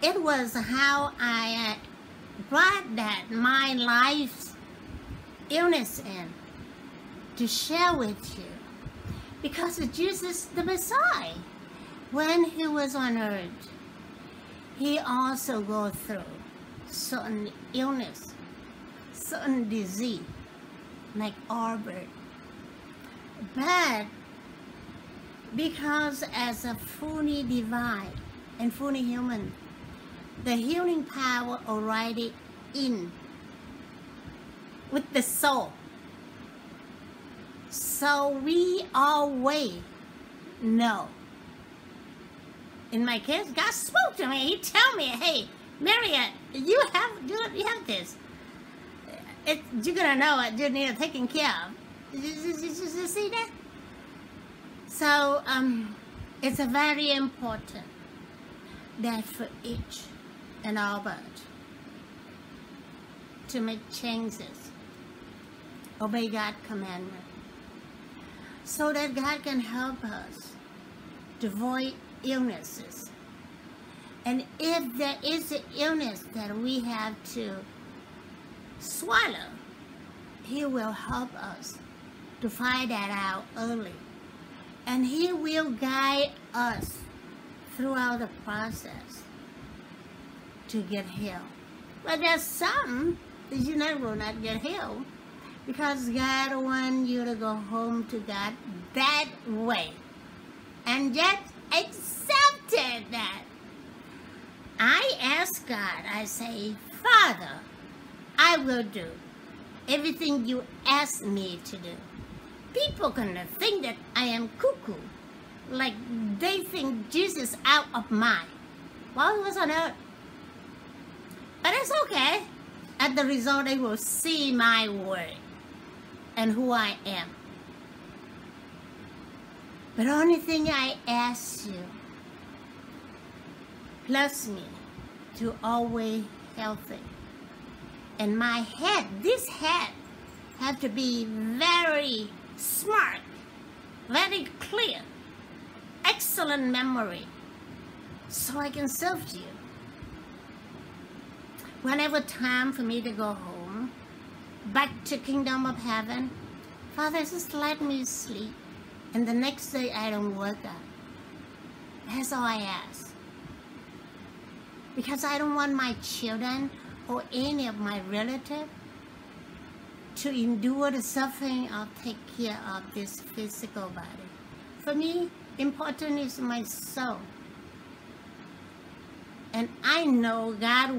it was how I brought that my life's illness in to share with you. Because Jesus, the Messiah, when he was on earth, he also go through certain illness, certain disease, like Albert. But because as a fully divine and fully human, the healing power already in with the soul. So we always know. In my case, God spoke to me. He told me, "Hey, Mariette, you have this. You're gonna know it. You need it taken care of." You see that? So it's a very important that for each and all of us to make changes, obey God's commandment, so that God can help us to avoid illnesses. And if there is an illness that we have to swallow, He will help us to find that out early. And He will guide us throughout the process to get healed. But there's some that you will not get healed, because God wants you to go home to God that way. And yet accepted that. I ask God, I say, "Father, I will do everything you ask me to do." People gonna think that I am cuckoo, like they think Jesus out of mind while He was on earth. But it's okay. At the result, they will see my word and who I am. But the only thing I ask you, bless me to always healthy. And my head, this head, have to be very smart, very clear, excellent memory, so I can serve you. Whenever time for me to go home, back to kingdom of heaven, Father, just let me sleep, and the next day I don't wake up. That's all I ask. Because I don't want my children or any of my relatives to endure the suffering of take care of this physical body. For me, important is my soul. And I know God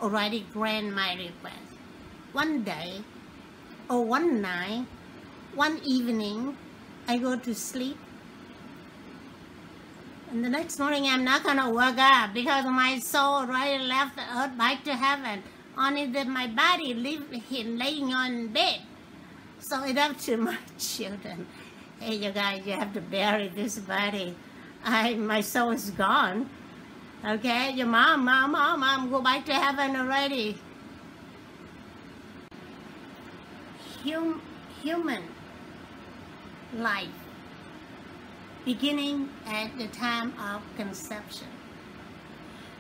already grant my request. One day, or one night, one evening, I go to sleep. And the next morning, I'm not going to wake up because my soul already left the earth back to heaven. Only that my body laying on bed. So it's up to my children. Hey, you guys, you have to bury this body. My soul is gone. Okay, your mom, go back to heaven already. Human life, beginning at the time of conception.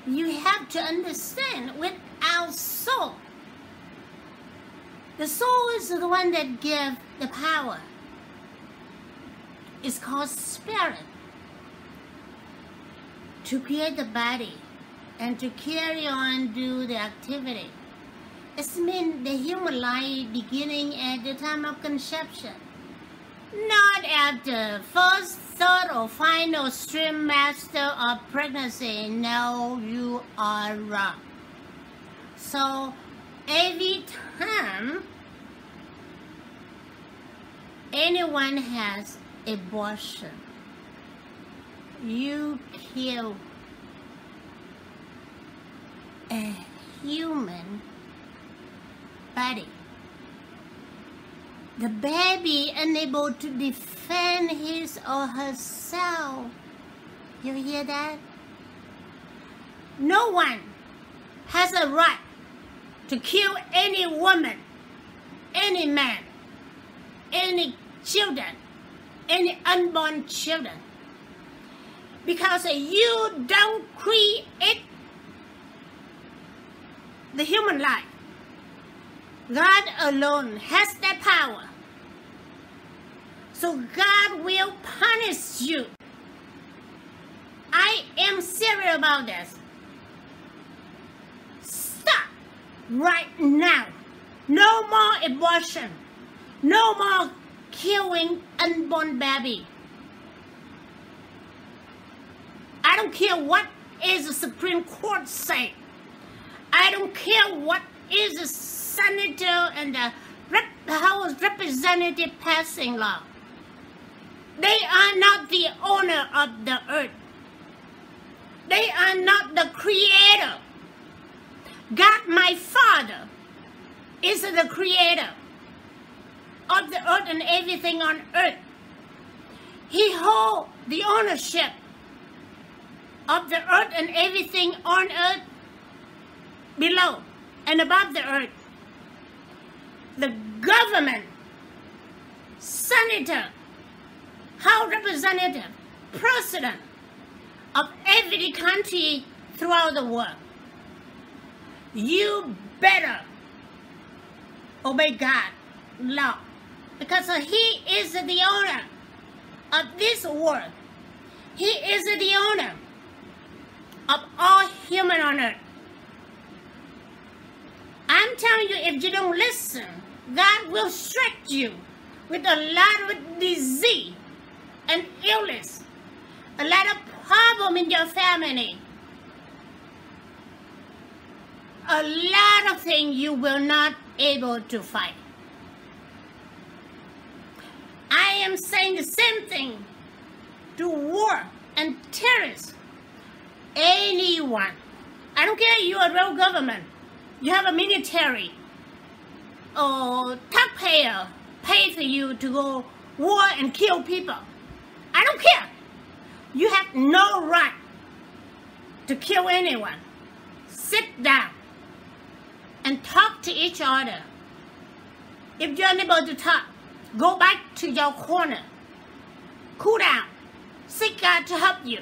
You have to understand, with our soul, the soul is the one that gives the power. It's called spirit. To create the body and to carry on, do the activity. It means the human life beginning at the time of conception. Not after first, third, or final trimester of pregnancy. No, you are wrong. So every time anyone has abortion, you kill a human body. The baby unable to defend his or herself. You hear that? No one has a right to kill any woman, any man, any children, any unborn children. Because you don't create the human life. God alone has that power. So God will punish you. I am serious about this. Stop right now. No more abortion. No more killing unborn baby. I don't care what is the Supreme Court say. I don't care what is the senator and the House representative passing law. They are not the owner of the earth. They are not the creator. God, my Father, is the creator of the earth and everything on earth. He holds the ownership of the earth and everything on earth, below and above the earth. The government, senator, House representative, president of every country throughout the world. You better obey God's law, because He is the owner of this world. He is the owner of all human on earth. I'm telling you, if you don't listen, God will strike you with a lot of disease and illness, a lot of problem in your family, a lot of things you will not able to fight. I am saying the same thing to war and terrorists. Anyone, I don't care if you're a real government, you have a military, or taxpayer pay for you to go war and kill people. I don't care. You have no right to kill anyone. Sit down and talk to each other. If you're unable to talk, go back to your corner. Cool down. Seek God to help you.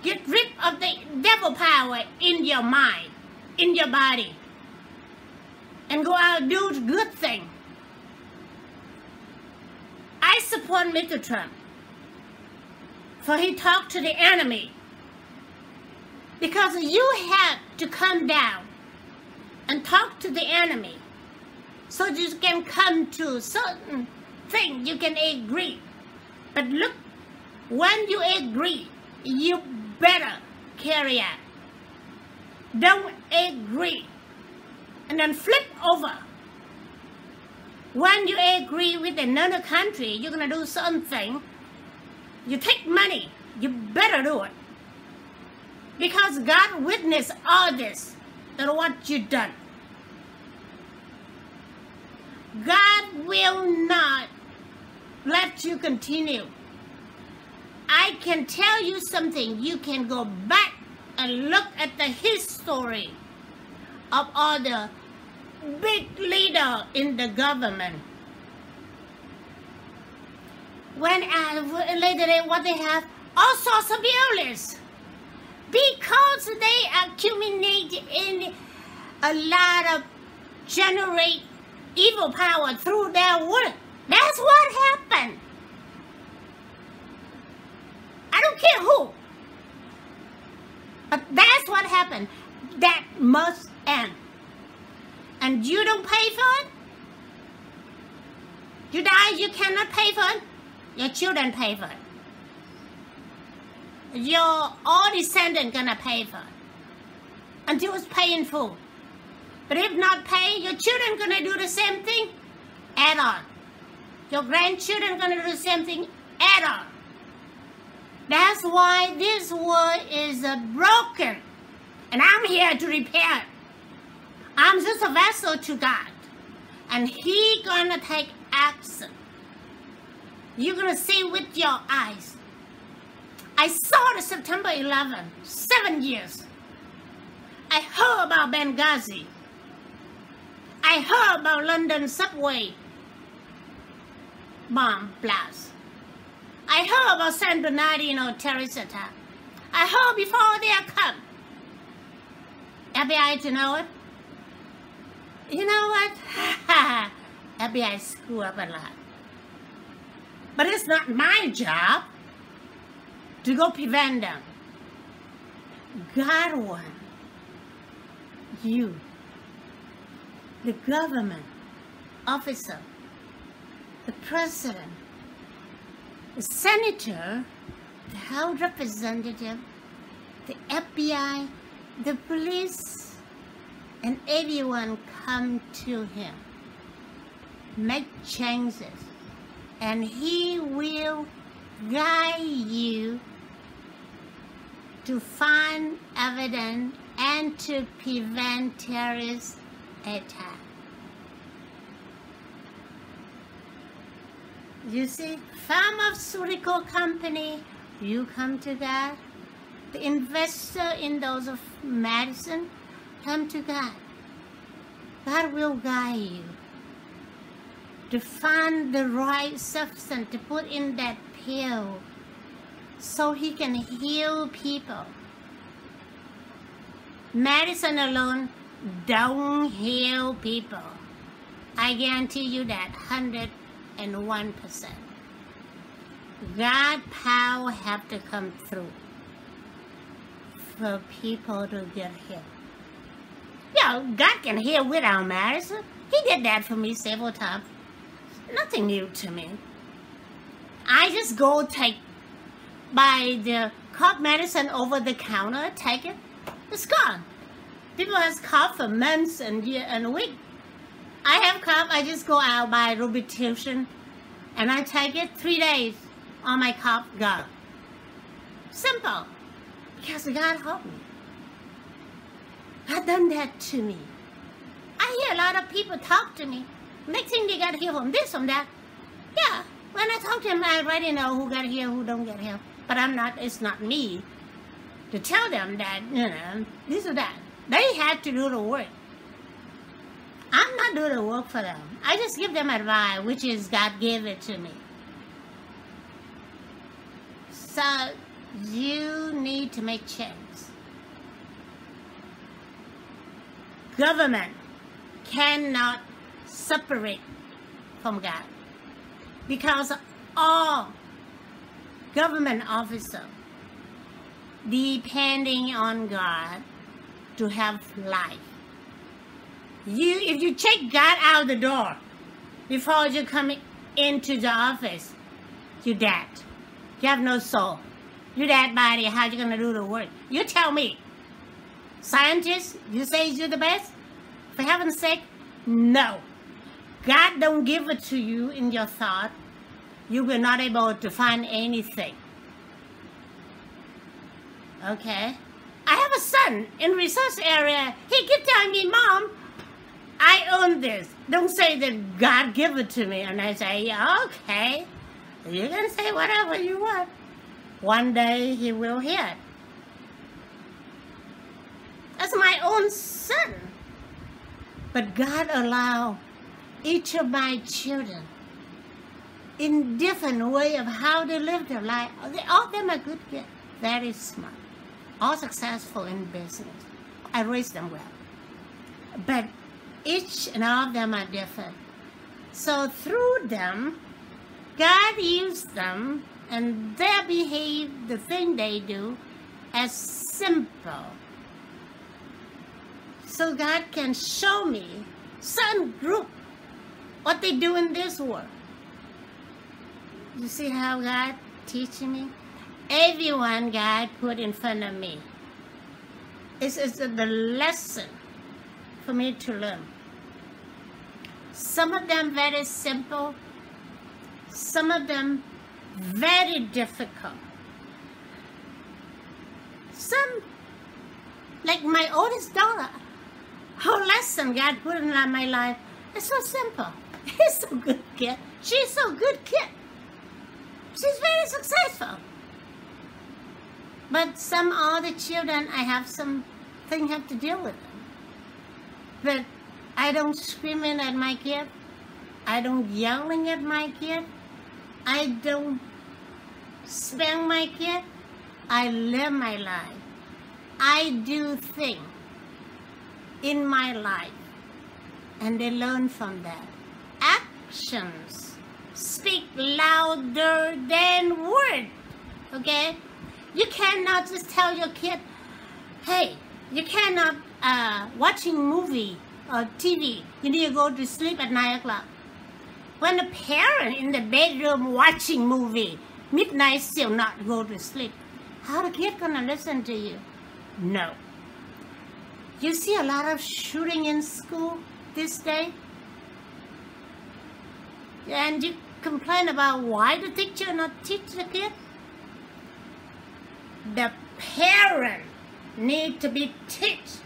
Get rid of the devil power in your mind, in your body, and go out and do good thing. I support Mr. Trump, for he talked to the enemy, because you have to come down and talk to the enemy so you can come to certain thing you can agree. But look, when you agree, you better carry out. Don't agree and then flip over. When you agree with another country, you're going to do something, you take money, you better do it. Because God witnessed all this, that what you done. God will not let you continue. I can tell you something. You can go back and look at the history of all the big leader in the government. When later what they have, all sorts of illness, because they accumulate in a lot of generate evil power through their work. That's what happened. I don't care who, but that's what happened. That must end. And you don't pay for it? You die, you cannot pay for it? Your children pay for it. Your all descendants gonna pay for it until it's paid in full. But if not pay, your children gonna do the same thing. Add on. Your grandchildren gonna do the same thing. Add on. That's why this world is broken, and I'm here to repair it. I'm just a vessel to God, and He gonna take action. You're gonna see with your eyes. I saw the September 11, 7 years. I heard about Benghazi. I heard about London subway bomb blast. I I heard about San Bernardino terrorist attack. I heard before they come. FBI to know it. You know what? FBI screw up a lot. But it's not my job to go prevent them. God wants you, the government officer, the president, the senator, the House representative, the FBI, the police, and everyone come to him, make changes, and he will guide you to find evidence and to prevent terrorist attack. You see, pharmaceutical company, you come to God. The investor in those of medicine, come to God. God will guide you to find the right substance to put in that pill so he can heal people. Medicine alone don't heal people. I guarantee you that 101%. God power have to come through for people to get healed. Yeah, God can heal without medicine. He did that for me several times. Nothing new to me. I just go buy the cough medicine over the counter, take it, it's gone. People have cough for months and weeks. I have cough, I just go out, buy Robitussin, and I take it 3 days, all my cough gone. Simple. Because God helped me. God done that to me. I hear a lot of people talk to me. Next thing they got healed from this, from that. Yeah, when I talk to them, I already know who got healed, who don't get healed. But it's not me to tell them that, this or that. They had to do the work. I'm not doing the work for them. I just give them advice, which is God gave it to me. So you need to make change. Government cannot separate from God, because all government officers depending on God to have life. If you check God out the door before you come into the office, you're dead. You have no soul. You're dead body. How you gonna do the work? You tell me. Scientists, you say you're the best? For heaven's sake, no. God don't give it to you in your thought. You will not able to find anything. Okay? I have a son in research area. He keep telling me, Mom, I own this. Don't say that God give it to me. And I say, yeah, okay. You can say whatever you want. One day he will hear it. That's my own son. But God allowed each of my children in different way of how they live their life. All of them are good kids, very smart, all successful in business. I raised them well. But each and all of them are different. So through them, God used them, and they behave the thing they do as simple. So God can show me some group what they do in this world. You see how God teaching me? Everyone God put in front of me. It's the lesson for me to learn. Some of them very simple. Some of them very difficult. Some, like my oldest daughter, her lesson God put in my life is so simple. He's so good kid. She's so good kid. She's very successful. But some other children, I have something have to deal with them. But I don't screaming at my kid. I don't yelling at my kid. I don't spank my kid, I live my life. I do things in my life, and they learn from that. Actions speak louder than words, okay? You cannot just tell your kid, hey, you cannot watching movie or TV, you need to go to sleep at 9 o'clock. When a parent in the bedroom watching movie, midnight still not go to sleep, how the kid gonna listen to you? No. You see a lot of shooting in school this day, and you complain about why the teacher not teach the kid. The parent need to be taught,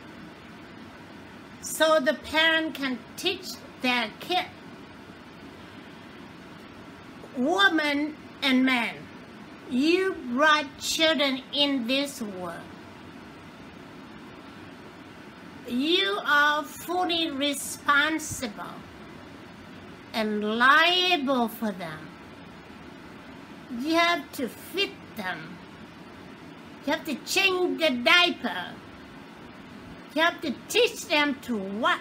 so the parent can teach their kid. Woman and man, you brought children in this world. You are fully responsible and liable for them. You have to feed them. You have to change the diaper. You have to teach them to walk.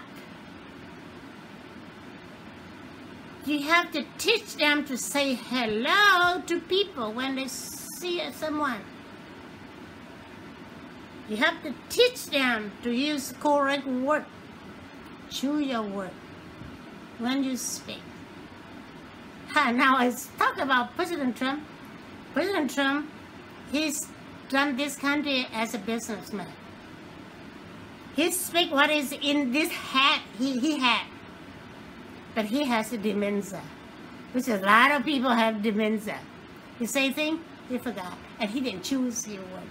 You have to teach them to say hello to people when they see someone. You have to teach them to use correct word. Choose your word when you speak. Now let's talk about President Trump. President Trump, he's done this country as a businessman. He speak what is in this hat he had. But he has a dementia, which a lot of people have dementia. You say thing, he forgot, and he didn't choose your word.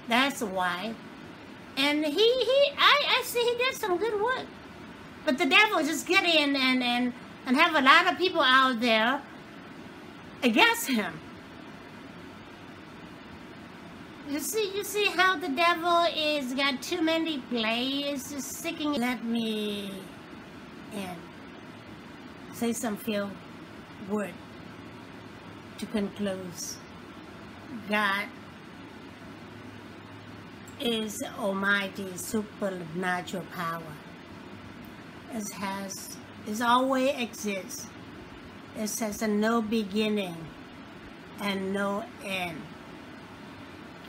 That's why. And I see he did some good work. But the devil just get in and have a lot of people out there against him. You see how the devil is got too many players just sticking. Let me say some few word to conclude. God is almighty, supernatural power. It always exists. It has a no beginning and no end.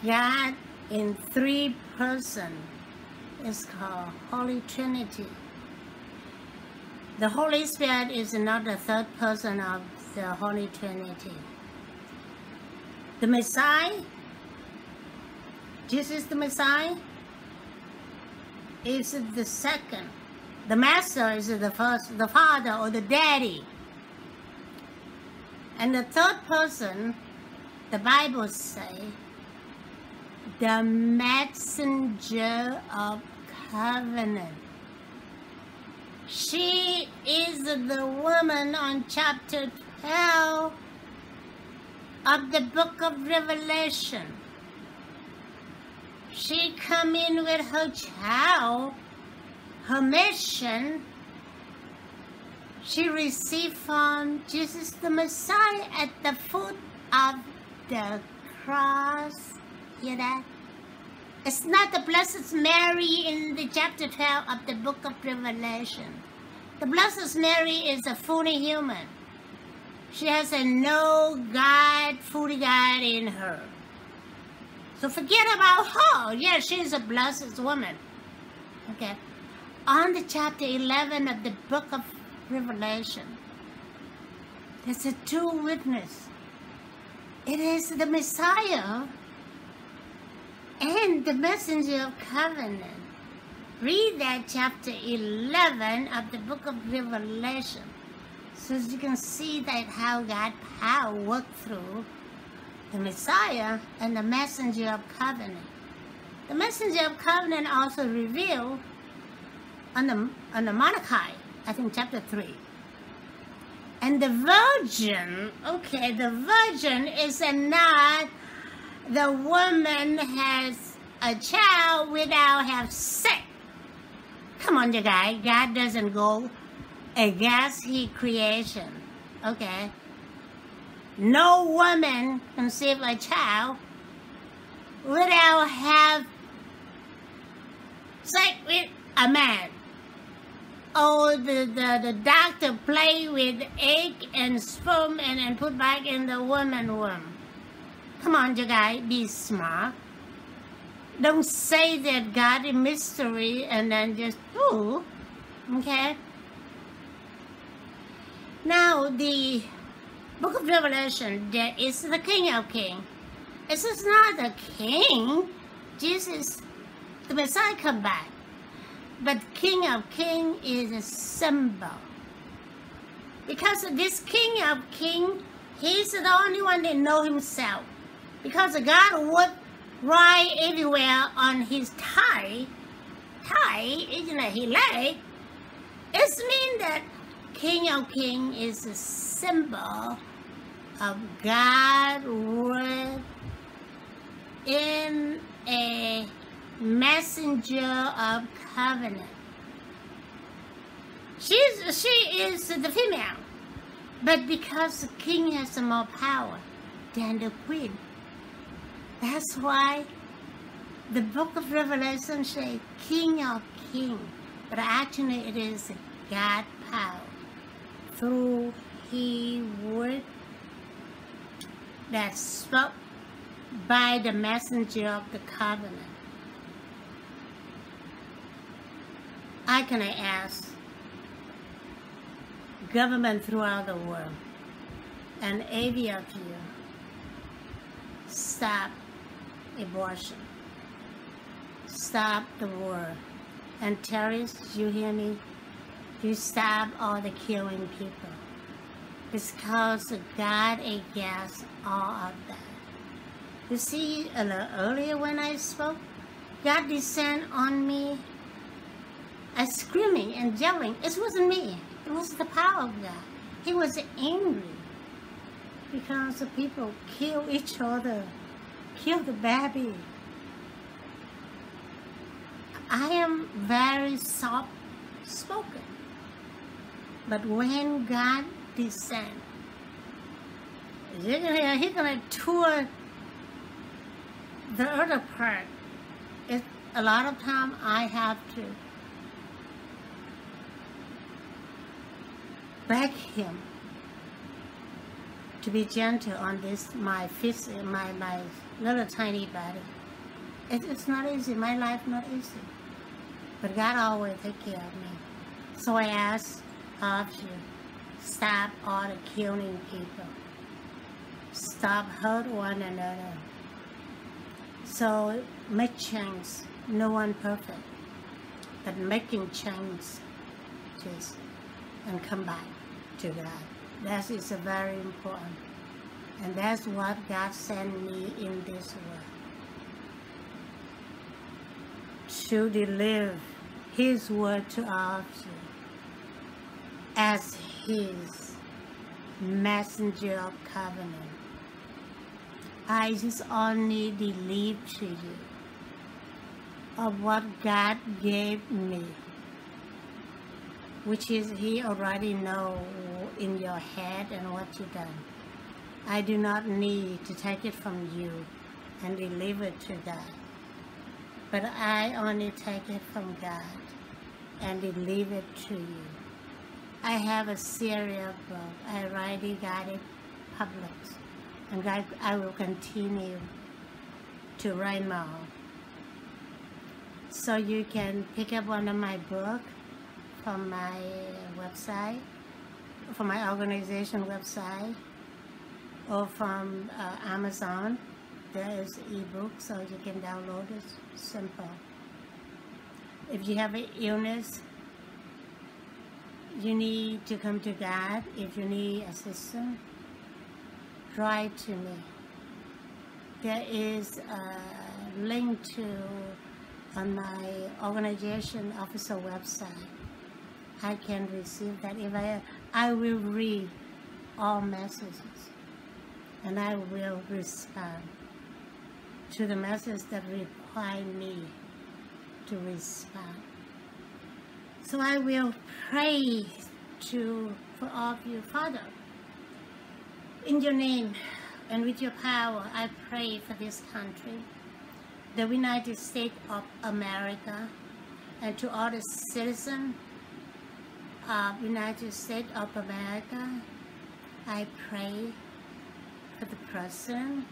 God in 3 persons is called Holy Trinity. The Holy Spirit is not the 3rd person of the Holy Trinity. The Messiah, Jesus the Messiah, is the 2nd. The Master is the 1st, the Father or the Daddy. And the 3rd person, the Bible says, the messenger of covenant. She is the woman on chapter 12 of the book of Revelation. She come in with her child, her mission. She received from Jesus the Messiah at the foot of the cross. Hear that? It's not the Blessed Mary in the chapter 12 of the book of Revelation. The Blessed Mary is a fully human. She has a no God, fully God in her. So forget about her. Yeah, she's a blessed woman. Okay. On the chapter 11 of the book of Revelation, there's a 2 witness. It is the Messiah and the messenger of covenant. Read that chapter 11 of the book of Revelation, so you can see that how God power worked through the Messiah and the messenger of covenant. The messenger of covenant also revealed on the Malachi, I think chapter 3. And the virgin, okay, the virgin is not the woman has a child without have sex. Come on, you guys. God doesn't go against His creation. Okay. no woman conceive a child without have sex with a man. Or the doctor play with egg and sperm and put back in the woman womb. Come on, you guys, be smart. Don't say that God is mystery and then just, ooh, okay? Now, the book of Revelation, there is the King of Kings. This is not the king. Jesus, the Messiah, come back. But King of Kings is a symbol. Because this King of Kings, he's the only one that knows himself. Because God would write everywhere on his thigh, isn't it, his leg, it means that King of Kings is a symbol of God's word in a messenger of covenant. She is the female, but because the king has more power than the queen, that's why the book of Revelation says King of Kings, but actually it is God's power through His word that spoke by the messenger of the covenant. I can ask government throughout the world and every of you, stop abortion, stop the war, and terrorists, you hear me? You stop all the killing people, because God against all of that. You see, a little earlier when I spoke, God descended on me, I screaming and yelling. It wasn't me. It was the power of God. He was angry because the people kill each other, kill the baby. I am very soft-spoken. But when God descends, He's going to tour the other part. A lot of time I have to beg Him to be gentle on this, my little tiny body. It's not easy. My life not easy. But God always take care of me. So I ask of you, stop all the killing people. Stop hurt one another. So make change. No one perfect, but making change just and come back to God. That is very important. And that's what God sent me in this world. To deliver His word to all of you as His messenger of covenant. I just only believe to you of what God gave me, which is He already know in your head and what you done. I do not need to take it from you and deliver it to God, but I only take it from God and deliver it to you. I have a series of books. I already got it published, and I will continue to write more. So you can pick up one of my books from my website, from my organization website, or from Amazon. There is ebook, so you can download it. Simple. If you have an illness, you need to come to God. If you need assistance, write to me. There is a link on my organization official website. I can receive that. If I will read all messages, and I will respond to the message that require me to respond. So I will pray for all of you. Father, In your name and with your power, I pray for this country, the United States of America, and to all the citizens of United States of America. I pray for the President.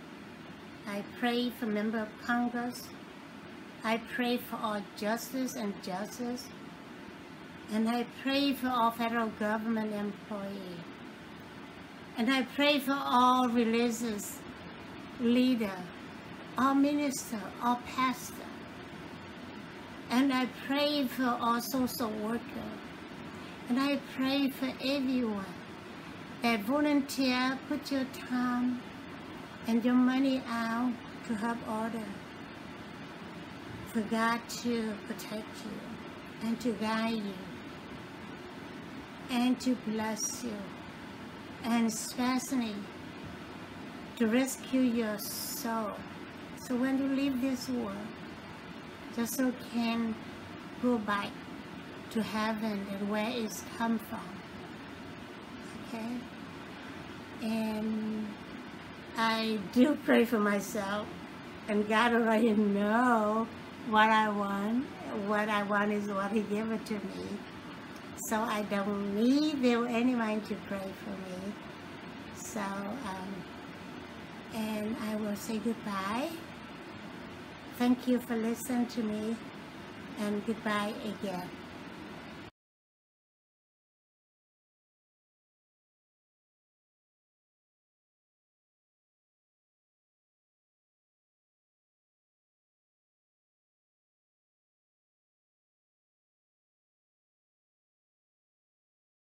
I pray for members of Congress. I pray for all justice and justice. And I pray for all federal government employees. And I pray for all religious leaders, all ministers, all pastors. And I pray for all social workers. And I pray for everyone that volunteer, put your time and your money out to help others. For God to protect you and to guide you and to bless you, and especially to rescue your soul. So when you leave this world, just so can go back to heaven and where it's come from. Okay? And I do pray for myself, and God already know what I want. What I want is what He gave it to me. So I don't need anyone to pray for me. So, and I will say goodbye. Thank you for listening to me, and goodbye again.